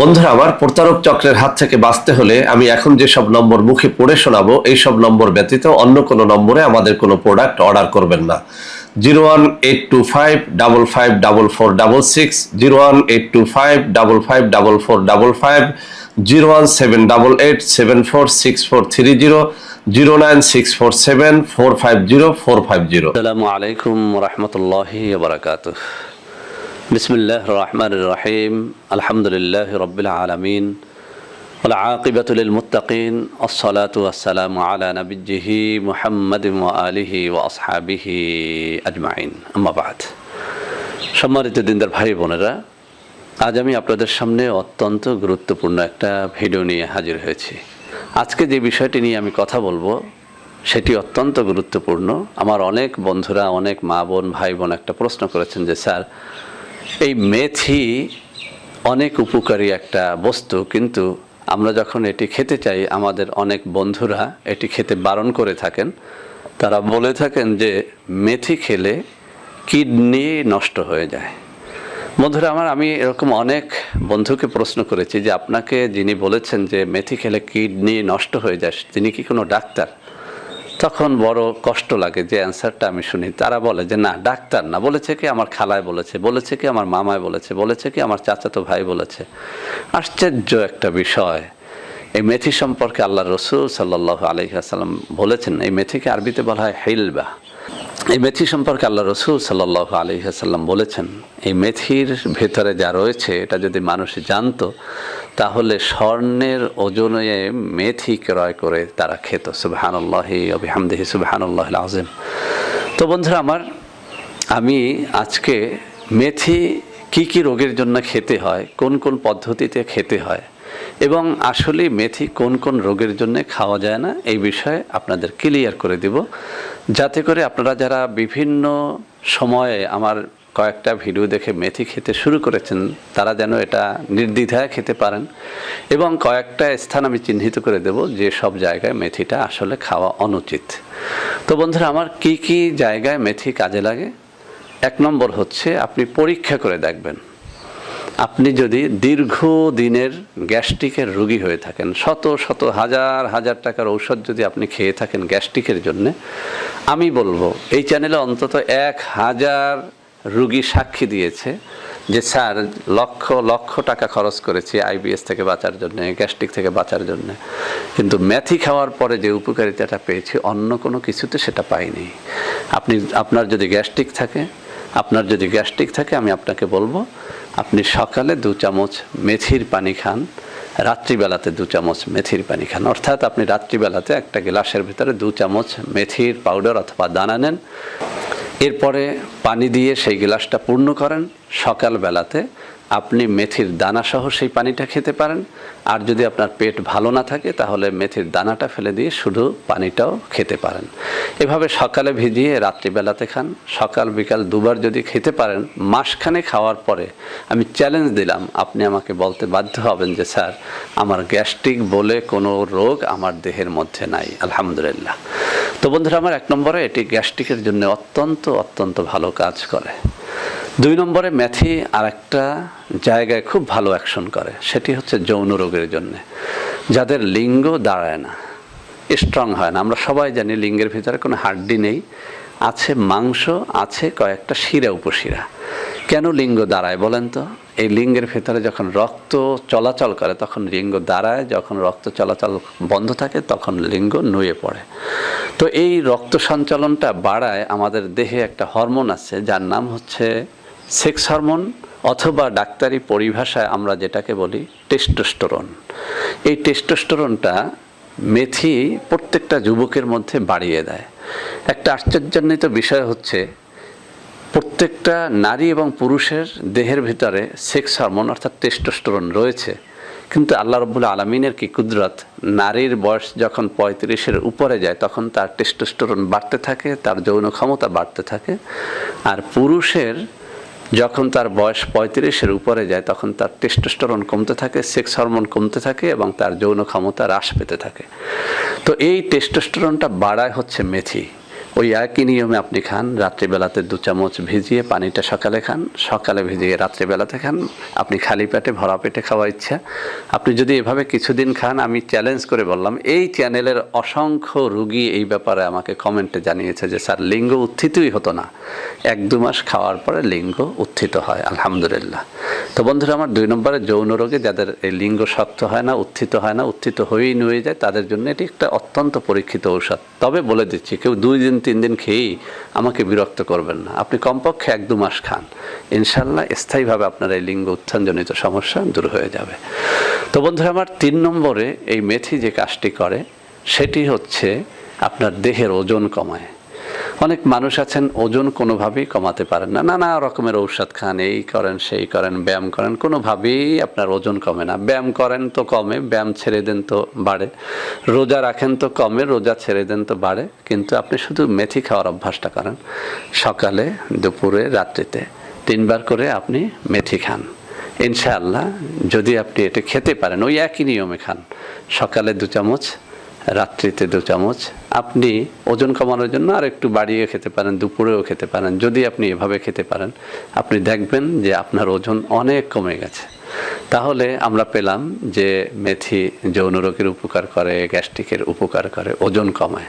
বন্ধুরা আমার, প্রতারক চক্রের হাত থেকে বাঁচতে হলে আমি এখন যেসব নম্বর মুখে পড়ে শোনাবো এই সব নম্বর ব্যতীত অন্য কোনো নম্বরে আমাদের কোনো প্রোডাক্ট অর্ডার করবেন না। 01825554466, 01825554455, 01788746430, 09647450450। আসসালামু আলাইকুম রহমতুল্লাহি বারাকাতুহ। বিসমিল্লাহির রহমানির রহিম। আলহামদুলিল্লাহি রাব্বিল আলামিন ওয়াল আকিবাতু লিল মুত্তাকিন। আসসালাতু ওয়াসসালামু আলা নাবিয়্যিহি মুহাম্মাদিন ওয়া আলিহি ওয়া আসহাবিহি আজমাইন। আম্মা বাদ। সম্মানিত দিনদার ভাই বোনেরা, আজ আমি আপনাদের সামনে অত্যন্ত গুরুত্বপূর্ণ একটা ভিডিও নিয়ে হাজির হয়েছি। আজকে যে বিষয়টি নিয়ে আমি কথা বলবো সেটি অত্যন্ত গুরুত্বপূর্ণ। আমার অনেক বন্ধুরা, অনেক মা বোন, ভাই বোন একটা প্রশ্ন করেছেন যে স্যার, এই মেথি অনেক উপকারী একটা বস্তু, কিন্তু আমরা যখন এটি খেতে চাই আমাদের অনেক বন্ধুরা এটি খেতে বারণ করে থাকেন। তারা বলে থাকেন যে মেথি খেলে কিডনি নষ্ট হয়ে যায়। বন্ধুরা আমার, আমি এরকম অনেক বন্ধুকে প্রশ্ন করেছি যে আপনাকে যিনি বলেছেন যে মেথি খেলে কিডনি নষ্ট হয়ে যায় তিনি কি কোনো ডাক্তার? তখন বড় কষ্ট লাগে যে অ্যান্সারটা আমি শুনি। তারা বলে যে না, ডাক্তার না, বলেছে কি আমার খালায় বলেছে, বলেছে কি আমার মামায় বলেছে, বলেছে কি আমার চাচাতো ভাই বলেছে। আশ্চর্য একটা বিষয়। এই মেথি সম্পর্কে আল্লাহ রসুল সাল্লাল্লাহু আলাইহি ওয়াসাল্লাম বলেছেন, এই মেথিকে আরবিতে বলা হয় হিলবা। এই মেথি সম্পর্কে আল্লাহ রসুল সাল্লাল্লাহু আলাইহি ওয়াসাল্লাম বলেছেন, এই মেথির ভেতরে যা রয়েছে এটা যদি মানুষ জানতো তাহলে স্বর্ণের ওজনে মেথি ক্রয় করে তারা খেত। সুবহানাল্লাহি ওয়া বিহামদিহি সুবহানাল্লাহিল আযীম। তো বন্ধুরা আমার, আমি আজকে মেথি কি কি রোগের জন্য খেতে হয়, কোন কোন পদ্ধতিতে খেতে হয় এবং আসলে মেথি কোন কোন রোগের জন্য খাওয়া যায় না এই বিষয়ে আপনাদের ক্লিয়ার করে দেব, যাতে করে আপনারা যারা বিভিন্ন সময়ে আমার কয়েকটা ভিডিও দেখে মেথি খেতে শুরু করেছেন তারা যেন এটা নির্দ্বিধায় খেতে পারেন। এবং কয়েকটা স্থান আমি চিহ্নিত করে দেব যে সব জায়গায় মেথিটা আসলে খাওয়া অনুচিত। তো বন্ধুরা আমার, কি কি জায়গায় মেথি কাজে লাগে? এক নম্বর হচ্ছে, আপনি পরীক্ষা করে দেখবেন। আপনি যদি দীর্ঘদিনের গ্যাস্ট্রিকের রোগী হয়ে থাকেন, শত শত হাজার হাজার টাকার ঔষধ যদি আপনি খেয়ে থাকেন গ্যাস্ট্রিকের জন্যে, আমি বলবো এই চ্যানেলে অন্তত 1000 রোগী সাক্ষী দিয়েছে যে স্যার লক্ষ লক্ষ টাকা খরচ করেছি আইবিএস থেকে বাঁচার জন্য, গ্যাস্ট্রিক থেকে বাঁচার জন্য, কিন্তু মেথি খাওয়ার পরে যে উপকারিতাটা পেয়েছি অন্য কোনো কিছুতে সেটা পাইনি। আপনার যদি গ্যাস্ট্রিক থাকে আমি আপনাকে বলবো আপনি সকালে 2 চামচ মেথির পানি খান, রাত্রিবেলাতে 2 চামচ মেথির পানি খান। অর্থাৎ আপনি রাত্রিবেলাতে একটা গ্লাসের ভিতরে 2 চামচ মেথির পাউডার অথবা দানা নেন, এরপরে পানি দিয়ে সেই গ্লাসটা পূর্ণ করেন। সকালবেলাতে আপনি মেথির দানা সহ সেই পানিটা খেতে পারেন। আর যদি আপনার পেট ভালো না থাকে তাহলে মেথির দানাটা ফেলে দিয়ে শুধু পানিটাও খেতে পারেন। এভাবে সকালে ভিজিয়ে রাত্রিবেলাতে খান, সকাল বিকাল দুবার যদি খেতে পারেন, মাসখানে খাওয়ার পরে আমি চ্যালেঞ্জ দিলাম আপনি আমাকে বলতে বাধ্য হবেন যে স্যার আমার গ্যাস্ট্রিক বলে কোনো রোগ আমার দেহের মধ্যে নাই, আলহামদুলিল্লাহ। তো বন্ধুরা আমার, 1 নম্বরে এটি গ্যাস্ট্রিকের জন্য অত্যন্ত অত্যন্ত ভালো কাজ করে। 2 নম্বরে মেথি আর একটা জায়গায় খুব ভালো অ্যাকশন করে, সেটি হচ্ছে যৌন রোগের জন্য। যাদের লিঙ্গ দাঁড়ায় না, স্ট্রং হয় না, আমরা সবাই জানি লিঙ্গের ভিতরে কোনো হাড্ডি নেই, আছে মাংস, আছে কয়েকটা শিরা উপশিরা। কেন লিঙ্গ দাঁড়ায় বলেন তো? এই লিঙ্গের ভেতরে যখন রক্ত চলাচল করে তখন লিঙ্গ দাঁড়ায়, যখন রক্ত চলাচল বন্ধ থাকে তখন লিঙ্গ নুয়ে পড়ে। তো এই রক্ত সঞ্চালনটা বাড়ায় আমাদের দেহে একটা হরমোন আছে যার নাম হচ্ছে সেক্স হরমোন, অথবা ডাক্তারি পরিভাষায় আমরা যেটাকে বলি টেস্টোস্টেরন। এই টেস্টোস্টেরনটা মেথি প্রত্যেকটা যুবকের মধ্যে বাড়িয়ে দেয়। একটা আশ্চর্যান্বিত বিষয় হচ্ছে, প্রত্যেকটা নারী এবং পুরুষের দেহের ভিতরে সেক্স হরমোন অর্থাৎ টেস্টোস্টেরন রয়েছে, কিন্তু আল্লাহ রাব্বুল আলামিনের কি কুদরত, নারীর বয়স যখন 35-এর উপরে যায় তখন তার টেস্টোস্টেরন বাড়তে থাকে, তার যৌন ক্ষমতা বাড়তে থাকে। আর পুরুষের যখন তার বয়স 35-এর উপরে যায় তখন তার টেস্টোস্টেরন কমতে থাকে, সেক্স হরমোন কমতে থাকে এবং তার যৌন ক্ষমতা হ্রাস পেতে থাকে। তো এই টেস্টোস্টেরনটা বাড়ায় হচ্ছে মেথি। ওই একই নিয়মে আপনি খান, রাত্রিবেলাতে 2 চামচ ভিজিয়ে পানিটা সকালে খান, সকালে ভিজিয়ে রাত্রিবেলাতে খান। আপনি খালি পেটে ভরা পেটে খাওয়া ইচ্ছা। আপনি যদি এভাবে কিছুদিন খান, আমি চ্যালেঞ্জ করে বললাম, এই চ্যানেলের অসংখ্য রুগী এই ব্যাপারে আমাকে কমেন্টে জানিয়েছে যে স্যার লিঙ্গ উত্থিতই হতো না, 1-2 মাস খাওয়ার পরে লিঙ্গ উত্থিত হয়, আলহামদুলিল্লাহ। তো বন্ধুরা আমার 2 নম্বরে যৌন রোগে যাদের এই লিঙ্গ শক্ত হয় না, উত্থিত হয় না, উত্থিত হয়েই নুয়ে যায়, তাদের জন্য এটি একটা অত্যন্ত পরীক্ষিত ঔষধ। তবে বলে দিচ্ছি, কেউ 2 দিন 3 দিন খেয়েই আমাকে বিরক্ত করবেন না। আপনি কমপক্ষে 1-2 মাস খান, ইনশাল্লাহ স্থায়ীভাবে আপনার এই লিঙ্গ উত্থানজনিত সমস্যা দূর হয়ে যাবে। তো বন্ধুরা আমার 3 নম্বরে এই মেথি যে কাজটি করে সেটি হচ্ছে আপনার দেহের ওজন কমায়। অনেক মানুষ আছেন ওজন কোনোভাবেই কমাতে পারেন না, নানা রকমের ঔষধ খান, এই করেন সেই করেন, ব্যায়াম করেন, কোনোভাবেই আপনার ওজন কমে না। ব্যায়াম করেন তো কমে, ব্যায়াম ছেড়ে দেন তো বাড়ে, রোজা রাখেন তো কমে, রোজা ছেড়ে দেন তো বাড়ে। কিন্তু আপনি শুধু মেথি খাওয়ার অভ্যাসটা করেন, সকালে, দুপুরে, রাত্রিতে 3 বার করে আপনি মেথি খান। ইনশাআল্লাহ যদি আপনি এটা খেতে পারেন, ওই একই নিয়মে খান, সকালে 2 চামচ, রাত্রিতে 2 চামচ, আপনি ওজন কমানোর জন্য আর একটু বাড়িয়ে খেতে পারেন, দুপুরেও খেতে পারেন। যদি আপনি এভাবে খেতে পারেন, আপনি দেখবেন যে আপনার ওজন অনেক কমে গেছে। তাহলে আমরা পেলাম যে মেথি যৌন রোগের উপকার করে, গ্যাস্ট্রিকের উপকার করে, ওজন কমায়।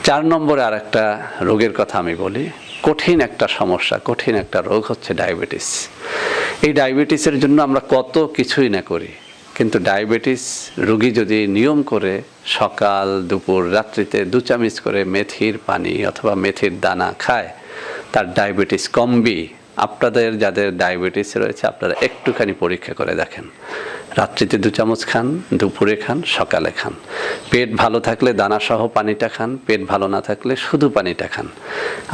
4 নম্বরে আর একটা রোগের কথা আমি বলি, কঠিন একটা সমস্যা, কঠিন একটা রোগ হচ্ছে ডায়াবেটিস। এই ডায়াবেটিসের জন্য আমরা কত কিছুই না করি, কিন্তু ডায়াবেটিস রোগী যদি নিয়ম করে সকাল, দুপুর, রাত্রিতে 2 চামচ করে মেথির পানি অথবা মেথির দানা খায়, তার ডায়াবেটিস কমবেই। আপনাদের যাদের ডায়াবেটিস রয়েছে আপনারা একটুখানি পরীক্ষা করে দেখেন, রাত্রিতে 2 চামচ খান, দুপুরে খান, সকালে খান। পেট ভালো থাকলে দানাসহ পানিটা খান, পেট ভালো না থাকলে শুধু পানিটা খান।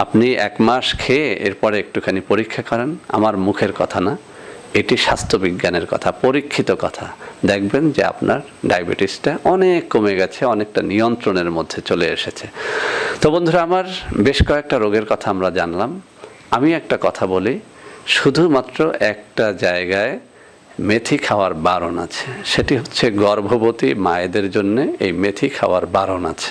আপনি 1 মাস খেয়ে এরপরে একটুখানি পরীক্ষা করেন, আমার মুখের কথা না, এটি স্বাস্থ্যবিজ্ঞানের কথা, পরীক্ষিত কথা। দেখবেন যে আপনার ডায়াবেটিসটা অনেক কমে গেছে, অনেকটা নিয়ন্ত্রণের মধ্যে চলে এসেছে। তো বন্ধুরা আমার বেশ কয়েকটা রোগের কথা আমরা জানলাম। আমি একটা কথা বলি, শুধুমাত্র একটা জায়গায় মেথি খাওয়ার বারণ আছে, সেটি হচ্ছে গর্ভবতী মায়েদের জন্য এই মেথি খাওয়ার বারণ আছে।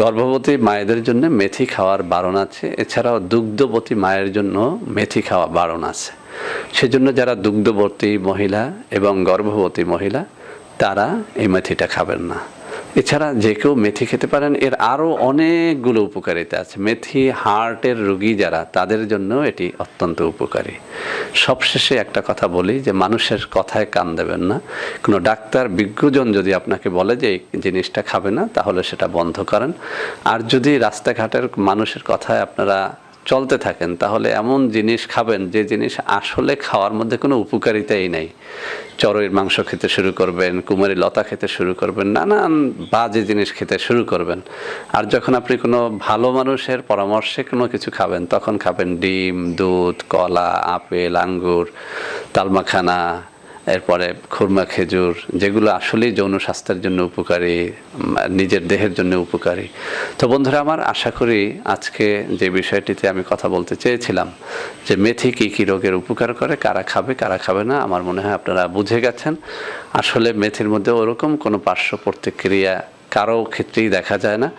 গর্ভবতী মায়েদের জন্য মেথি খাওয়ার বারণ আছে। এছাড়াও দুগ্ধবতী মায়ের জন্য মেথি খাওয়া বারণ আছে। সেজন্য যারা দুগ্ধবতী মহিলা এবং গর্ভবতী মহিলা তারা এই মেথিটা খাবেন না। এছাড়া যে কেউ মেথি খেতে পারেন, এর আরও অনেকগুলো উপকারিতা আছে। মেথি হার্টের রোগী যারা, তাদের জন্য এটি অত্যন্ত উপকারী। সবশেষে একটা কথা বলি যে মানুষের কথায় কান দেবেন না। কোনো ডাক্তার বিজ্ঞজন যদি আপনাকে বলে যে এই জিনিসটা খাবে না, তাহলে সেটা বন্ধ করেন। আর যদি রাস্তাঘাটের মানুষের কথায় আপনারা চলতে থাকেন, তাহলে এমন জিনিস খাবেন যে জিনিস আসলে খাওয়ার মধ্যে কোনো উপকারিতাই নেই। চড়ুইয়ের মাংস খেতে শুরু করবেন, কুমারী লতা খেতে শুরু করবেন, নানান বাজে জিনিস খেতে শুরু করবেন। আর যখন আপনি কোনো ভালো মানুষের পরামর্শে কোনো কিছু খাবেন, তখন খাবেন ডিম, দুধ, কলা, আপেল, আঙ্গুর, তালমাখানা, এরপরে খুরমা, খেজুর, যেগুলো আসলেই যৌন স্বাস্থ্যের জন্য উপকারী, নিজের দেহের জন্য উপকারী। তো বন্ধুরা আমার, আশা করি আজকে যে বিষয়টিতে আমি কথা বলতে চেয়েছিলাম যে মেথি কী কী রোগের উপকার করে, কারা খাবে কারা খাবে না, আমার মনে হয় আপনারা বুঝে গেছেন। আসলে মেথির মধ্যে ওরকম কোনো পার্শ্ব প্রতিক্রিয়া কারো ক্ষেত্রেই দেখা যায় না।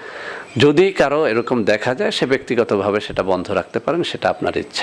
যদি কারো এরকম দেখা যায়, সে ব্যক্তিগতভাবে সেটা বন্ধ রাখতে পারেন, সেটা আপনার ইচ্ছা।